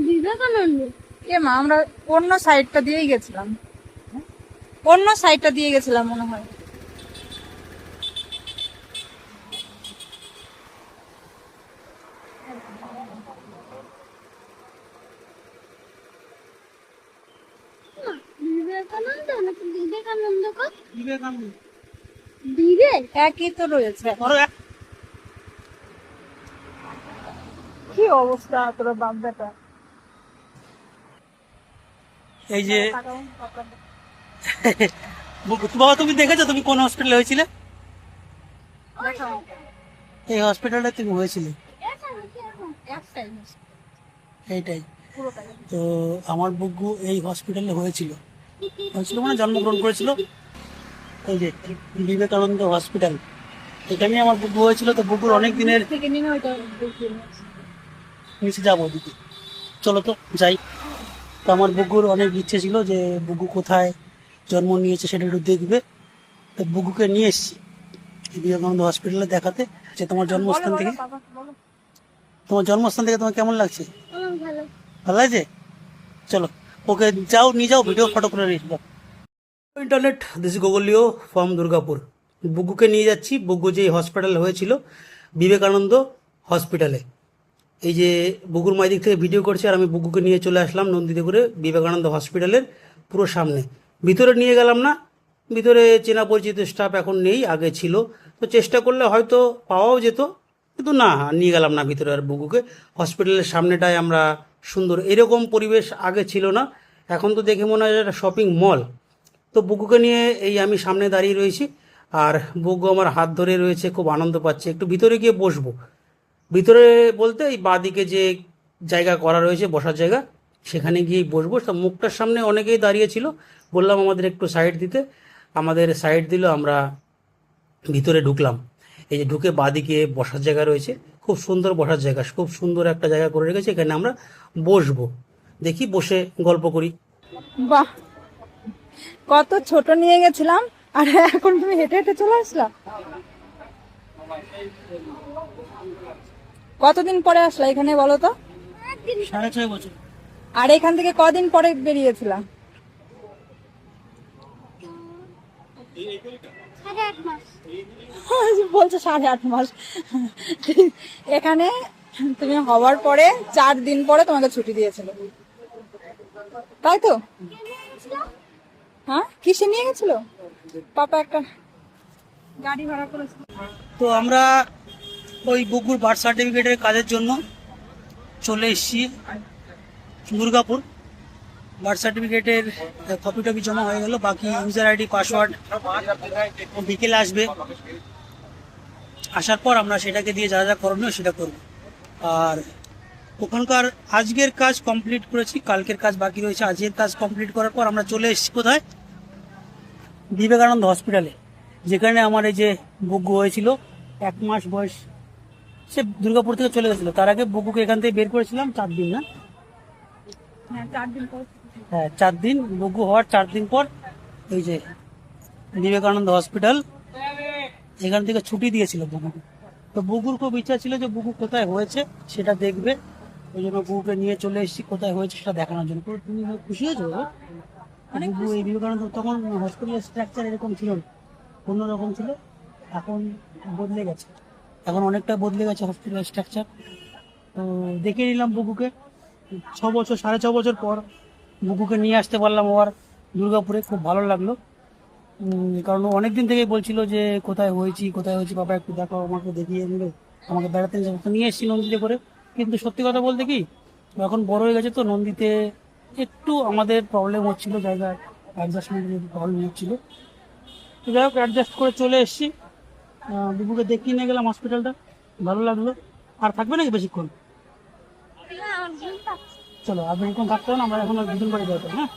বিবেকানন্দ এ মা, আমরা অন্য সাইডটা দিয়েই গেছিলাম, অন্য সাইডটা দিয়ে গেছিলাম মনে হয়। বিবেকানন্দ নাকি বিবেকানন্দ কর বিবেকানন্দ বিবেক একই তো রয়েছে। কি অবস্থা তোর বাচ্চাটা। এই যে বাবা, তুমি দেখেছো তুমি কোন হসপিটালে হয়েছিলে? এই হসপিটালে তুমি হয়েছিলে, এইটাই তো। আমার বুগু এই হসপিটালে হয়েছিল মানে জন্মগ্রহণ করেছিল। এই যে বিবেকানন্দ হসপিটাল, এখানে আমার বুগু হয়েছিল। তো বুগুর অনেক দিনের নিচে যাবো দিদি, চলো তো যাই। তো আমার বুগুর অনেক ইচ্ছে ছিল যে বুগু কোথায় জন্ম নিয়েছে সেটা একটু দেখবে। তো বুগুকে নিয়ে এসেছি বিবেকানন্দ হসপিটালে দেখাতে। যে তোমার জন্মস্থান থেকে, তোমার কেমন লাগছে? ভালো লাগছে? চলো ওকে যাও, নিয়ে যাও, ভিডিও ফটো করে নিয়ে যাও। ইন্টারনেট, দিস ইজ গোগলিও ফ্রম দুর্গাপুর। বুগুকে নিয়ে যাচ্ছি। বুগু যে হসপিটালে হয়েছিল, বিবেকানন্দ হসপিটালে। এই যে বুগুর মায়ের দিক থেকে ভিডিও করছে, আর আমি বুগুকে নিয়ে চলে আসলাম নন্দিতে করে বিবেকানন্দ হসপিটালের পুরো সামনে। ভিতরে নিয়ে গেলাম না, ভিতরে চেনা পরিচিত স্টাফ এখন নেই, আগে ছিল। তো চেষ্টা করলে হয়তো পাওয়াও যেত, কিন্তু না, নিয়ে গেলাম না ভিতরে। আর বুগুকে হসপিটালের সামনেটায় আমরা সুন্দর, এরকম পরিবেশ আগে ছিল না। এখন তো দেখে মনে হয় একটা শপিং মল। তো বুগুকে নিয়ে এই আমি সামনে দাঁড়িয়ে রয়েছি, আর বুগু আমার হাত ধরে রয়েছে, খুব আনন্দ পাচ্ছে। একটু ভিতরে গিয়ে বসবো। ভিতরে বলতে এই বাঁদিকে যে জায়গা করা রয়েছে বসার জায়গা, সেখানে গিয়েই বসবো। তো মুখটার সামনে অনেকেই দাঁড়িয়ে ছিল, বললাম আমাদের একটু সাইড দিতে, আমাদের সাইড দিল। আমরা ভিতরে ঢুকলাম। এই যে ঢুকে বাঁদিকে বসার জায়গা রয়েছে, খুব সুন্দর বসার জায়গা, খুব সুন্দর একটা জায়গা করে রেখেছে, এখানে আমরা বসবো। দেখি বসে গল্প করি। বাহ, কত ছোট নিয়ে গেছিলাম, আর এখন তুমি হেঁটে হেঁটে চলে আসলা। কতদিন পরে আসলা এখানে বলো তো? 6.5 বছর। আর এখান থেকে কদিন পরে বেরিয়েছিলাম? 8.5 মাস। বলছে 8.5 মাস। এখানে তুমি হওয়ার পরে 4 দিন পরে তোমাকে ছুটি দিয়েছিল, তাই তো? হ্যাঁ, কিসে নিয়ে গেছিল? পাপা একটা গাড়ি ভাড়া করেছিল। তো আমরা ওই বুগুর বার্থ সার্টিফিকেটের কাজের জন্য চলে এসেছি দুর্গাপুর। বার্থ সার্টিফিকেটের কপি টপি জমা হয়ে গেল, বাকি ইউজার আইডি পাসওয়ার্ড বিকেলে আসবে। আসার পর আমরা সেটাকে দিয়ে যা যা করণীয় সেটা করব। আর ওখানকার আজকের কাজ কমপ্লিট করেছি, কালকের কাজ বাকি রয়েছে। আজকের কাজ কমপ্লিট করার পর আমরা চলে এসেছি কোথায়? বিবেকানন্দ হসপিটালে, যেখানে আমার এই যে বুগু হয়েছিল। 1 মাস বয়স, সে দুর্গাপুর থেকে চলে গেছিলো। তার আগে বুগুকে এখান থেকে বের করেছিলাম 4 দিন, না? হ্যাঁ, 4 দিন পর। হ্যাঁ, 4 দিন। বুগু হওয়ার 4 দিন পর এই যে বিবেকানন্দ হসপিটাল, এখান থেকে ছুটি দিয়েছিল বুগুকে। তো বুগুর খুব ইচ্ছা ছিল যে বুগু কোথায় হয়েছে সেটা দেখবে, ওই জন্য বুগুকে নিয়ে চলে এসেছি কোথায় হয়েছে সেটা দেখানোর জন্য। তো তুমি খুশি হয়েছো? বুগু এই বিবেকানন্দ, তখন হসপিটালের স্ট্রাকচার এরকম ছিল না, অন্যরকম ছিল। এখন বদলে গেছে, এখন অনেকটা বদলে গেছে হসপিটাল স্ট্রাকচার। তো দেখে নিলাম বুগুকে 6 বছর, 6.5 বছর পর বুগুকে নিয়ে আসতে পারলাম আবার দুর্গাপুরে। খুব ভালো লাগলো, কারণ অনেকদিন থেকেই বলছিল যে কোথায় হয়েছি, কোথায় হয়েছি, বাবা একটু দেখো, আমাকে দেখিয়ে নিলে, আমাকে বেড়াতে নিয়ে যাবো। তো নিয়ে এসেছি নন্দীতে করে। কিন্তু সত্যি কথা বলতে কি, এখন বড় হয়ে গেছে তো নন্দীতে একটু আমাদের প্রবলেম হচ্ছিল, জায়গায় অ্যাডজাস্টমেন্টের প্রবলেম হচ্ছিল। তো যাই হোক, অ্যাডজাস্ট করে চলে এসেছি। বুবুকে দেখিয়ে নিয়ে গেলাম হসপিটালটা, ভালো লাগলো। আর থাকবে নাকি বেশিক্ষণ? চলো, আর বেশিক্ষণ থাকতে হবে না, আমরা এখন দুদিন বাড়ি যাবো। হ্যাঁ।